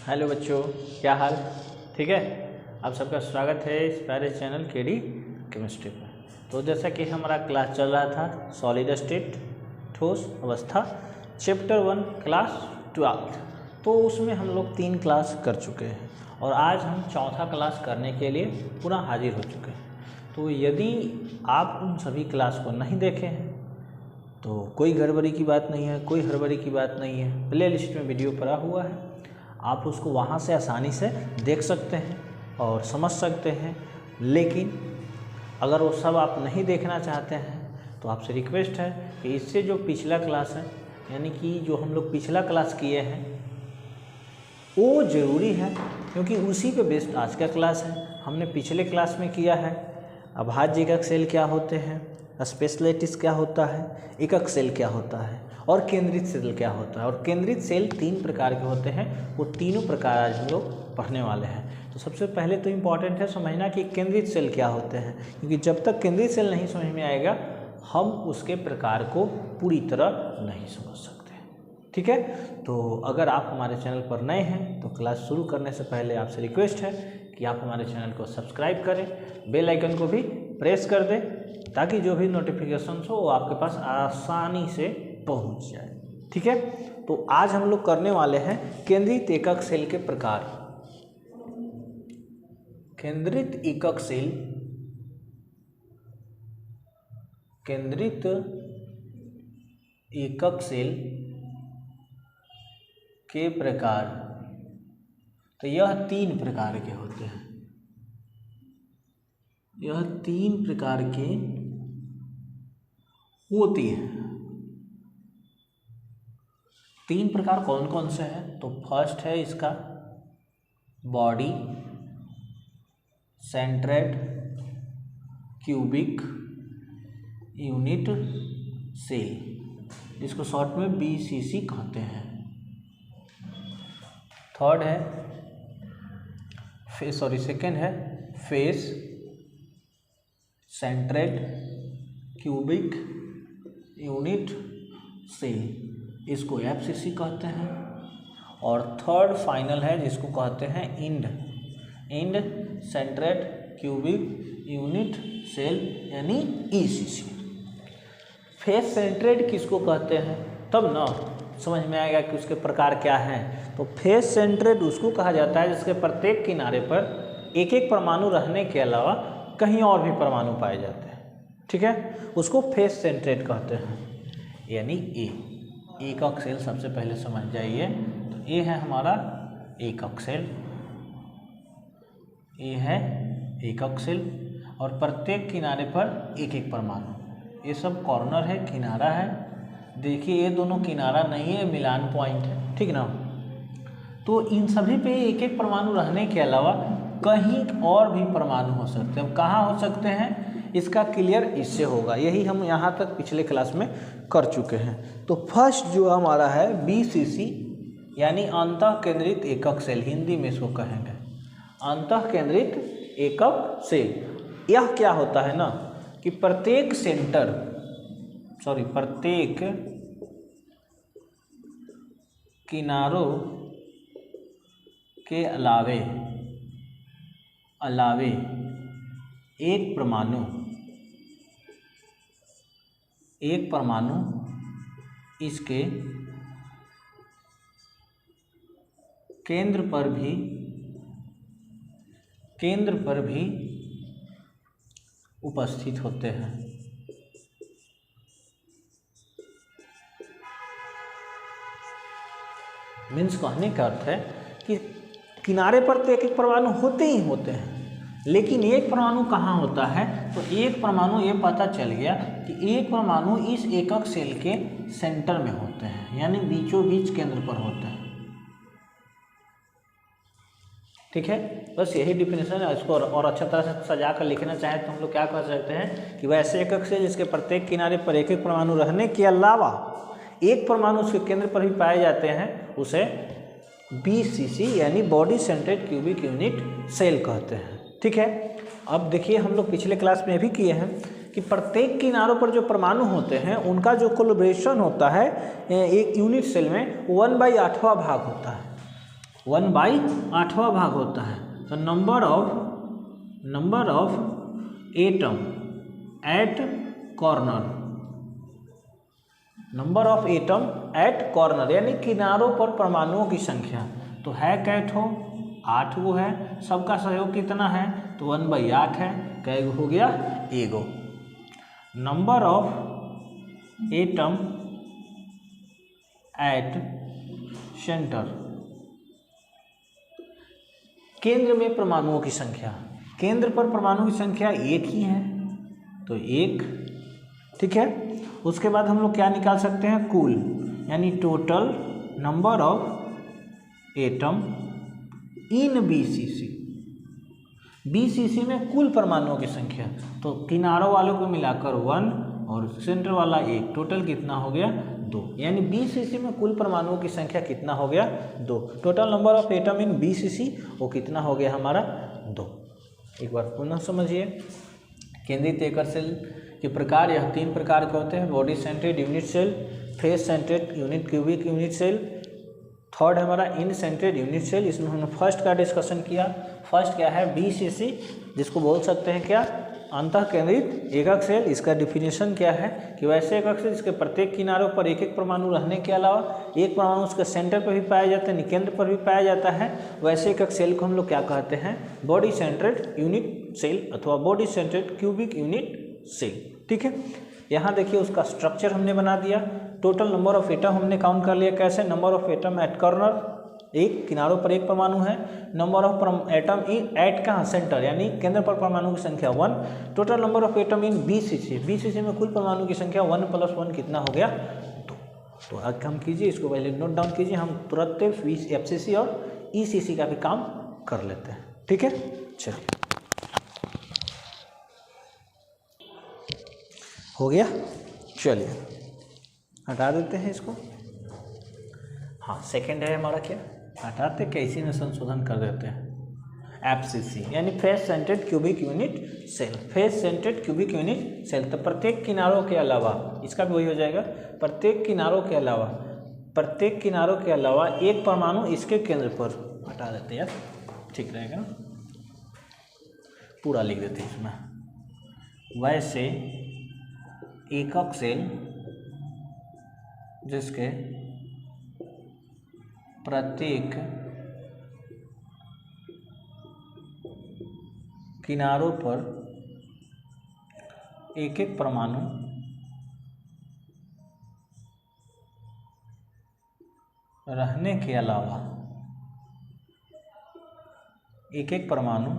Hello बच्चों, क्या हाल? ठीक है। आप सबका स्वागत है इस प्यारे चैनल केडी केमिस्ट्री पर। तो जैसा कि हमारा क्लास चल रहा था सॉलिड स्टेट ठोस अवस्था चैप्टर 1 क्लास 12, तो उसमें हम लोग 3 क्लास कर चुके हैं और आज हम चौथा क्लास करने के लिए पुनः हाजिर हो चुके हैं। तो यदि आप उन सभी क्लास को नहीं देखे हैं तो कोई गड़बड़ी की बात नहीं है, कोई हड़बड़ी की बात नहीं है। प्ले लिस्ट में वीडियो पड़ा हुआ है, आप उसको वहाँ से आसानी से देख सकते हैं और समझ सकते हैं। लेकिन अगर वो सब आप नहीं देखना चाहते हैं तो आपसे रिक्वेस्ट है कि इससे जो पिछला क्लास है, यानी कि जो हम लोग पिछला क्लास किए हैं वो ज़रूरी है, क्योंकि उसी पे बेस्ड आज का क्लास है। हमने पिछले क्लास में किया है अभाज्य एकक सेल क्या होते हैं, स्पेस लैटिस क्या होता है, एकक सेल क्या होता है और केंद्रित सेल क्या होता है। और केंद्रित सेल 3 प्रकार के होते हैं, वो तीनों प्रकार आज हम लोग पढ़ने वाले हैं। तो सबसे पहले तो इम्पॉर्टेंट है समझना कि केंद्रित सेल क्या होते हैं, क्योंकि जब तक केंद्रित सेल नहीं समझ में आएगा हम उसके प्रकार को पूरी तरह नहीं समझ सकते। ठीक है। तो अगर आप हमारे चैनल पर नए हैं तो क्लास शुरू करने से पहले आपसे रिक्वेस्ट है कि आप हमारे चैनल को सब्सक्राइब करें, बेल आइकन को भी प्रेस कर दें, ताकि जो भी नोटिफिकेशन हो वो आपके पास आसानी से पहुंच जाए। ठीक है। तो आज हम लोग करने वाले हैं केंद्रित एकक सेल के प्रकार। केंद्रित एकक सेल, केंद्रित एकक सेल के प्रकार। तो यह 3 प्रकार के होते हैं, यह 3 प्रकार के होती हैं। 3 प्रकार कौन कौन से हैं? तो फर्स्ट है इसका body centred cubic unit cell, इसको शॉर्ट में BCC कहते हैं। थर्ड है सेकेंड है face centred cubic unit cell, इसको FCC कहते हैं। और थर्ड फाइनल है जिसको कहते हैं इंड सेंट्रेड क्यूबिक यूनिट सेल, यानी ECC। फेस सेंट्रेड किसको कहते हैं, तब ना समझ में आएगा कि उसके प्रकार क्या हैं। तो फेस सेंट्रेड उसको कहा जाता है जिसके प्रत्येक किनारे पर एक एक परमाणु रहने के अलावा कहीं और भी परमाणु पाए जाते हैं। ठीक है, उसको फेस सेंट्रेड कहते हैं, यानी एकक सेल। सबसे पहले समझ जाइए, तो ये है हमारा एकक सेल, ये है एकक सेल और प्रत्येक किनारे पर एक एक परमाणु। ये सब कॉर्नर है, किनारा है। देखिए ये दोनों किनारा नहीं है, मिलान पॉइंट है, ठीक ना। तो इन सभी पे एक एक परमाणु रहने के अलावा कहीं और भी परमाणु हो सकते हैं। अब कहाँ हो सकते हैं इसका क्लियर इससे होगा, यही हम यहाँ तक पिछले क्लास में कर चुके हैं। तो फर्स्ट जो हमारा है BCC, यानी अंतः केंद्रित एकक सेल, हिंदी में इसको कहेंगे अंतः केंद्रित एकक सेल। यह क्या होता है ना कि प्रत्येक किनारों के अलावे एक परमाणु इसके केंद्र पर भी उपस्थित होते हैं। मीन्स कहने का अर्थ है कि किनारे पर तो एक एक परमाणु होते ही होते हैं, लेकिन एक परमाणु कहाँ होता है, तो एक परमाणु ये पता चल गया कि एक परमाणु इस एकक सेल के सेंटर में होते हैं, यानी बीचों बीच केंद्र पर होते हैं। ठीक है, बस यही डिफिनेशन है। इसको और अच्छा तरह से सजा कर लिखना चाहें तो हम लोग क्या कर सकते हैं कि वैसे एकक सेल जिसके प्रत्येक किनारे पर एक एक परमाणु रहने के अलावा एक परमाणु उसके केंद्र पर भी पाए जाते हैं, उसे BCC यानी body centred cubic unit cell कहते हैं। ठीक है। अब देखिए हम लोग पिछले क्लास में भी किए हैं कि प्रत्येक किनारों पर जो परमाणु होते हैं उनका जो कोलैबोरेशन होता है एक यूनिट सेल में 1/8 भाग होता है। 1/8वां भाग होता है। तो number of atom at corner, number of atom at corner यानी किनारों पर परमाणुओं की संख्या। तो है कै ठो, 8 गो है। सबका सहयोग कितना है, तो 1/8 है। कै गो हो गया, एगो। Number of atom at centre, केंद्र में परमाणुओं की संख्या। केंद्र पर परमाणु की संख्या एक ही है, तो 1, ठीक है। उसके बाद हम लोग क्या निकाल सकते हैं, कुल, यानी total number of atom in BCC. BCC में कुल परमाणुओं की संख्या, तो किनारों वालों को मिलाकर 1 और सेंटर वाला 1, टोटल कितना हो गया, 2। यानी बीसीसी में कुल परमाणुओं की संख्या कितना हो गया, 2। Total number of atom in BCC वो कितना हो गया हमारा, 2। एक बार पुनः समझिए। केंद्रित एकल सेल के प्रकार, यह 3 प्रकार के होते हैं। Body centred unit cell, face centred unit cubic unit cell, third हमारा इन सेंट्रेड यूनिट सेल। इसमें हमने फर्स्ट का डिस्कशन किया। फर्स्ट क्या है, बीसीसी, जिसको बोल सकते हैं क्या, अंतः केंद्रित एकक सेल। इसका डिफिनेशन क्या है कि वैसे एकक सेल जिसके प्रत्येक किनारों पर एक एक परमाणु रहने के अलावा एक परमाणु उसके सेंटर पर भी पाया जाता है, निकेंद्र पर भी पाया जाता है, वैसे एकक सेल को हम लोग क्या कहते हैं, बॉडी सेंट्रेड यूनिट सेल अथवा body centred cubic unit cell. ठीक है, यहाँ देखिए उसका स्ट्रक्चर हमने बना दिया। टोटल नंबर ऑफ एटम हमने काउंट कर लिया। कैसे, number of atom at corner, एक किनारों पर एक परमाणु है। Number of atom in at का सेंटर यानी केंद्र पर परमाणु की संख्या 1। Total number of atom in BCC, BCC में कुल परमाणु की संख्या 1 + 1 कितना हो गया, 2। तो अब हम कीजिए, इसको पहले नोट डाउन कीजिए। हम तुरंत एफसीसी और ईसीसी का भी काम कर लेते हैं। ठीक है, चलिए हो गया। चलिए हटा देते हैं इसको। हाँ, सेकंड है हमारा क्या, हटाते कैसी में संशोधन कर देते हैं, एफसीसी यानी face centred cubic unit cell. Face centred cubic unit cell, तो प्रत्येक किनारों के अलावा, इसका भी वही हो जाएगा, प्रत्येक किनारों के अलावा एक परमाणु इसके केंद्र पर, हटा देते हैं यार, ठीक रहेगा ना, पूरा लिख देते हैं इसमें। वैसे एकक सेल जिसके प्रत्येक किनारों पर एक एक परमाणु रहने के अलावा एक एक परमाणु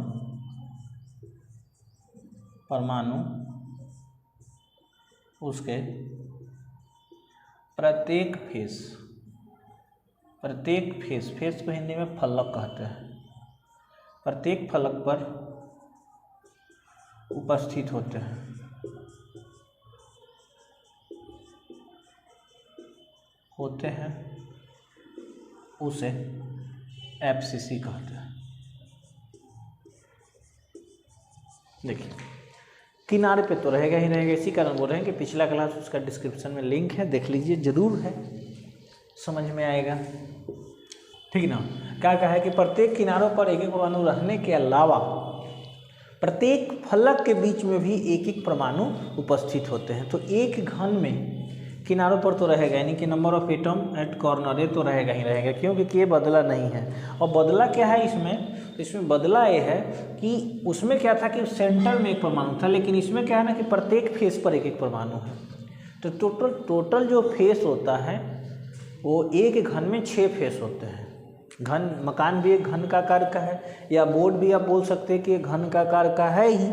उसके प्रत्येक फेस को हिंदी में फलक कहते हैं, प्रत्येक फलक पर उपस्थित होते हैं उसे एफसीसी कहते हैं। देखिए किनारे पे तो रहेगा ही रहेगा, इसी कारण बोल रहे हैं कि पिछला क्लास उसका डिस्क्रिप्शन में लिंक है, देख लीजिए, जरूर है, समझ में आएगा। ठीक ना, क्या कहा है कि प्रत्येक किनारों पर एक एक परमाणु रहने के अलावा प्रत्येक फलक के बीच में भी एक एक परमाणु उपस्थित होते हैं। तो एक घन में किनारों पर तो रहेगा, यानी कि number of atom at corner, ये तो रहेगा ही रहेगा, क्योंकि ये बदला नहीं है। और बदला क्या है इसमें बदला ये है कि उसमें क्या था कि सेंटर में एक परमाणु था, लेकिन इसमें क्या है ना कि प्रत्येक फेस पर एक एक परमाणु है। तो टोटल जो फेस होता है वो एक घन में 6 फेस होते हैं। घन, मकान भी एक घन का आकार का है, या बोर्ड भी आप बोल सकते हैं कि घन का आकार का है ही।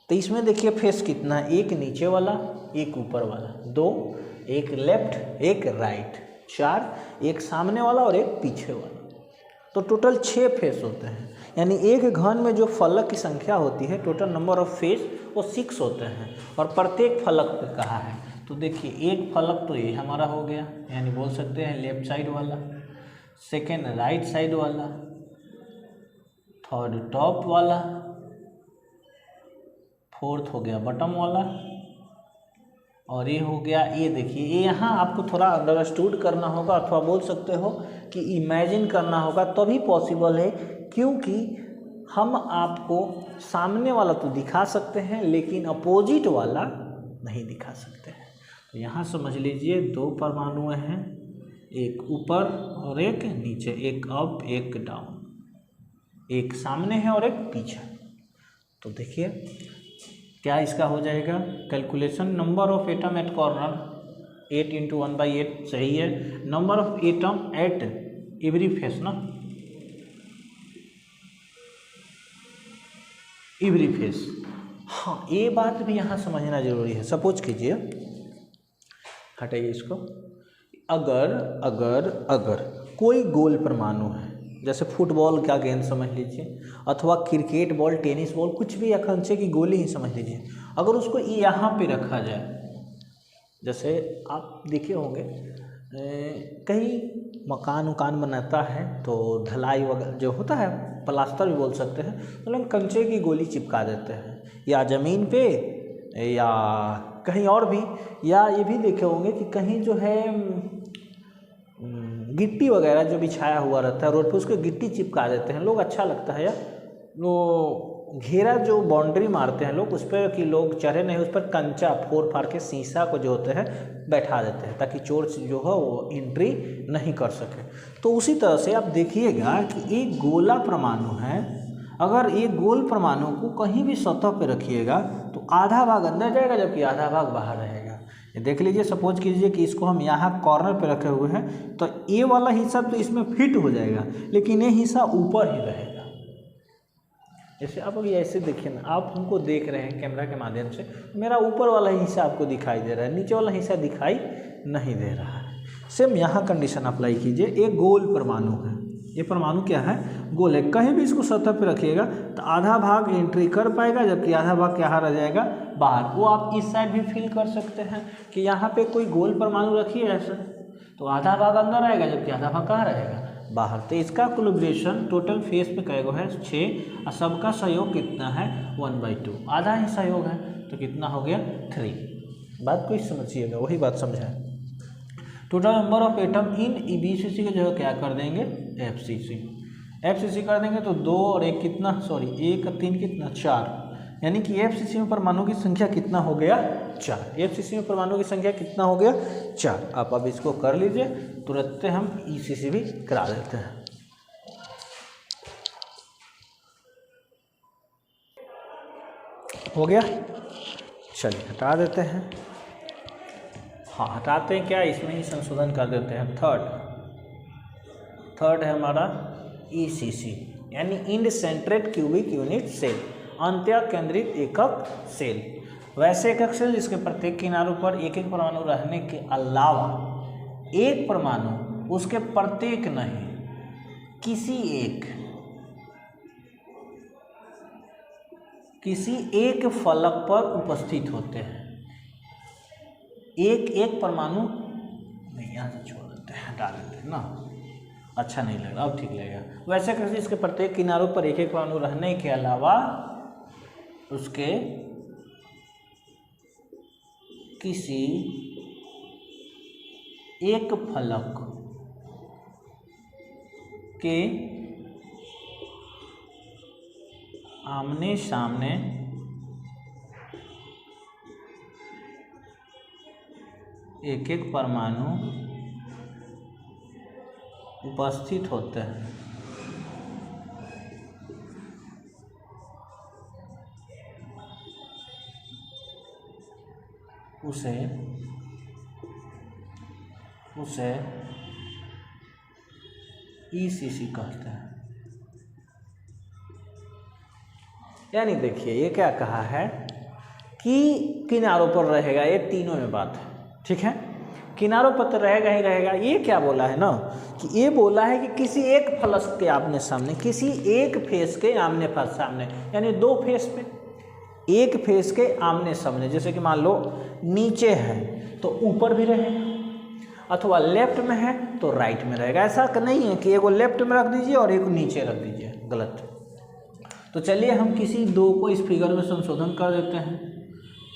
तो इसमें देखिए फेस कितना, एक नीचे वाला, एक ऊपर वाला, 2, एक लेफ्ट एक राइट, 4, एक सामने वाला और एक पीछे वाला। तो टोटल 6 फेस होते हैं। यानी एक घन में जो फलक की संख्या होती है, टोटल नंबर ऑफ फेस वो 6 होते हैं, और प्रत्येक फलक पे कहा है। तो देखिए एक फलक तो ये हमारा हो गया, यानी बोल सकते हैं लेफ्ट साइड वाला, सेकेंड राइट साइड वाला, थर्ड टॉप वाला, फोर्थ हो गया बटम वाला, और ये हो गया, ये देखिए ये यहाँ आपको थोड़ा अंडरस्टूड करना होगा अथवा बोल सकते हो कि इमेजिन करना होगा, तभी पॉसिबल है, क्योंकि हम आपको सामने वाला तो दिखा सकते हैं लेकिन अपोजिट वाला नहीं दिखा सकते हैं। तो यहाँ समझ लीजिए 2 परमाणु हैं, एक ऊपर और एक नीचे, एक अप एक डाउन, एक सामने है और एक पीछे। तो देखिए क्या इसका हो जाएगा calculation, number of atom at corner 8 × 1/8 सही है, number of atom at every face ना, एवरी फेस। हाँ ये बात भी यहाँ समझना जरूरी है। सपोज कीजिए, हटाइए इसको, अगर अगर अगर कोई गोल परमाणु है, जैसे फुटबॉल का गेंद समझ लीजिए, अथवा क्रिकेट बॉल, टेनिस बॉल, कुछ भी या कंचे की गोली ही समझ लीजिए, अगर उसको यहाँ पे रखा जाए, जैसे आप देखे होंगे कहीं मकान उकान बनाता है तो ढलाई वगैरह जो होता है, प्लास्टर भी बोल सकते हैं, तो लोग कंचे की गोली चिपका देते हैं या ज़मीन पे या कहीं और भी, या ये भी देखे होंगे कि कहीं जो है गिट्टी वगैरह जो बिछाया हुआ रहता है रोड पे, उसको गिट्टी चिपका देते हैं लोग, अच्छा लगता है। या वो घेरा जो बाउंड्री मारते हैं लोग उस पर कि लोग चढ़े नहीं, उस पर कंचा फोड़ फाड़ के शीशा को जो होते हैं बैठा देते हैं ताकि चोर जो है वो एंट्री नहीं कर सके। तो उसी तरह से आप देखिएगा कि एक गोला परमाणु है, अगर एक गोल परमाणु को कहीं भी सतह पे रखिएगा तो आधा भाग अंदर जाएगा जबकि आधा भाग बाहर रहेगा। ये देख लीजिए, सपोज कीजिए कि इसको हम यहाँ कॉर्नर पे रखे हुए हैं तो ये वाला हिस्सा तो इसमें फिट हो जाएगा लेकिन ये हिस्सा ऊपर ही रहेगा। जैसे आप अभी ऐसे देखिए ना, आप हमको देख रहे हैं कैमरा के माध्यम से, मेरा ऊपर वाला हिस्सा आपको दिखाई दे रहा है, नीचे वाला हिस्सा दिखाई नहीं दे रहा है। सेम यहाँ कंडीशन अप्लाई कीजिए, एक गोल परमाणु है, ये परमाणु क्या है, गोल है, कहीं भी इसको सतह पे रखिएगा तो आधा भाग एंट्री कर पाएगा जबकि आधा भाग क्या रह जाएगा, बाहर। वो आप इस साइड भी फील कर सकते हैं कि यहाँ पे कोई गोल परमाणु रखिए ऐसा, तो आधा भाग अंदर आएगा जबकि आधा भाग कहाँ रहेगा, बाहर। तो इसका कोलैबोरेशन टोटल फेस पे कैगो है 6 और सबका सहयोग कितना है 1/2, आधा ही सहयोग है तो कितना हो गया 3। बात को समझिएगा, वही बात समझाए। Total number of atom in BCC की जगह क्या कर देंगे FCC कर देंगे, तो 2 और 1 कितना, सॉरी 1 और 3 कितना 4, यानी कि FCC में परमाणु की संख्या कितना हो गया 4। FCC में परमाणु की संख्या कितना हो गया 4। आप अब इसको कर लीजिए, तुरंत हम ECC भी करा देते हैं। हो गया, चलिए हटा देते हैं। हाँ हटाते हैं क्या, इसमें ही संशोधन कर देते हैं। थर्ड है हमारा ECC यानी इंड सेंट्रेट क्यूबिक यूनिट सेल, अंत्य केंद्रित एकक सेल। वैसे एकक सेल जिसके प्रत्येक किनारों पर एक एक परमाणु रहने के अलावा एक परमाणु उसके प्रत्येक नहीं किसी एक फलक पर उपस्थित होते हैं। एक परमाणु नहीं, यहाँ से छोड़ देते हैं, हटा देते हैं ना, अच्छा नहीं लग रहा, अब ठीक लगेगा। वैसे कैसे इसके प्रत्येक किनारों पर एक एक परमाणु रहने के अलावा उसके किसी एक फलक के आमने सामने एक एक परमाणु उपस्थित होते हैं। उसे ECC कहते हैं। यानी देखिए ये क्या कहा है कि किनारों पर रहेगा, ये तीनों में बात है, ठीक है, किनारों पर तो रहेगा ही रहेगा। ये क्या बोला है ना कि ये बोला है कि किसी एक फलक के आमने सामने, किसी एक फेस के आमने सामने, यानी 2 फेस पे एक फेस के आमने सामने। जैसे कि मान लो नीचे है तो ऊपर भी रहेगा, अथवा लेफ्ट में है तो राइट में रहेगा। ऐसा नहीं है कि एगो लेफ्ट में रख दीजिए और एक नीचे रख दीजिए, गलत। तो चलिए हम किसी 2 को इस फिगर में संशोधन कर देते हैं।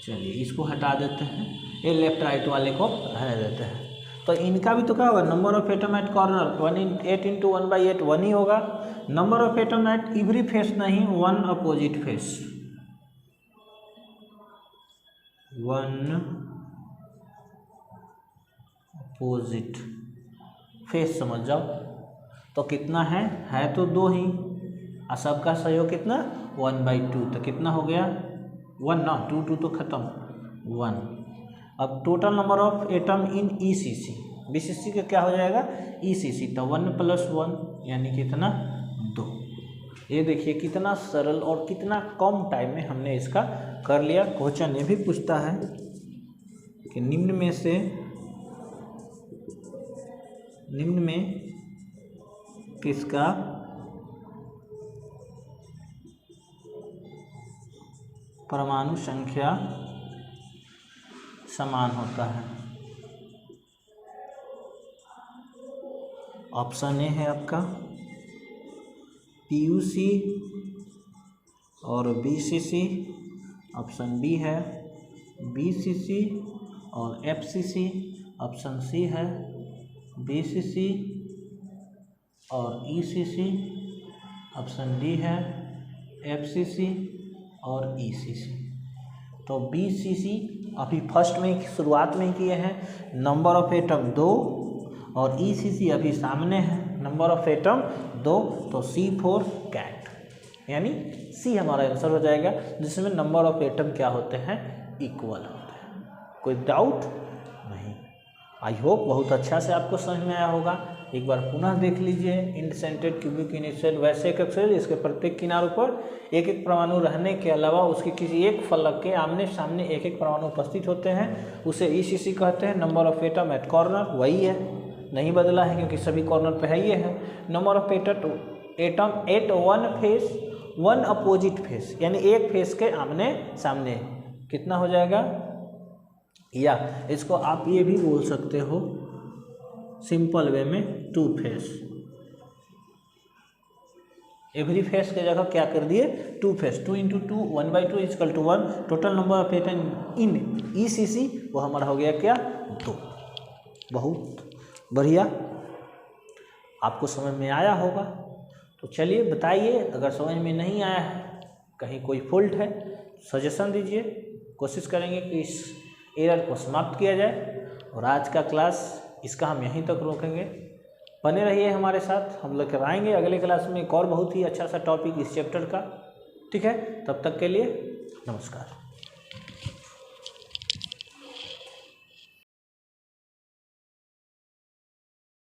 चलिए इसको हटा देते हैं, ये लेफ्ट राइट वाले को रहने देते हैं। तो इनका भी तो क्या होगा, number of atom at corner 8 × 1/8 1 ही होगा। Number of atom at every face नहीं, 1 अपोजिट फेस, 1 अपोजिट फेस समझ जाओ। तो कितना है तो 2 ही, और सबका सहयोग कितना 1/2, तो कितना हो गया 1 ना, 2 तो खत्म 1। अब total number of atom in ECC, BCC का क्या हो जाएगा ECC, तो 1 + 1 यानी कितना 2। ये देखिए कितना सरल और कितना कम टाइम में हमने इसका कर लिया। क्वेश्चन ये भी पूछता है कि निम्न में किसका परमाणु संख्या समान होता है। ऑप्शन ए है आपका PUC और BCC, ऑप्शन बी है BCC और FCC, ऑप्शन सी है BCC और ECC, ऑप्शन डी है FCC और ECC। तो BCC अभी फर्स्ट में शुरुआत में किए हैं, नंबर ऑफ एटम 2, और ECC अभी सामने है, नंबर ऑफ एटम 2, तो C4 कैट, यानी सी हमारा आंसर हो जाएगा, जिसमें नंबर ऑफ एटम क्या होते हैं इक्वल होते हैं। कोई डाउट नहीं। आई होप बहुत अच्छा से आपको समझ में आया होगा। एक बार पुनः देख लीजिए इंडसेंट्रेट क्यूबिक इनिशियल वैसे एक अक्सर इसके प्रत्येक किनारों पर एक एक परमाणु रहने के अलावा उसके किसी एक फलक के आमने सामने एक एक परमाणु उपस्थित होते हैं, उसे ECC कहते हैं। Number of atom at corner वही है, नहीं बदला है क्योंकि सभी कॉर्नर पे है ये है। Number of atom eight 1 face 1 opposite face, यानी एक फेस के आमने सामने कितना हो जाएगा, या इसको आप ये भी बोल सकते हो सिंपल वे में 2 फेस। एवरी फेस के जगह क्या कर दिए 2 face, 2 × 2 1/2 = 1। Total number of atom in ECC वो हमारा हो गया क्या 2। बहुत बढ़िया, आपको समझ में आया होगा। तो चलिए बताइए, अगर समझ में नहीं आया है, कहीं कोई फॉल्ट है, सजेशन दीजिए, कोशिश करेंगे कि इस एरर को समाप्त किया जाए। और आज का क्लास इसका हम यहीं तक रोकेंगे। बने रहिए हमारे साथ, हम लेकर आएंगे अगले क्लास में एक और बहुत ही अच्छा सा टॉपिक इस चैप्टर का। ठीक है, तब तक के लिए नमस्कार।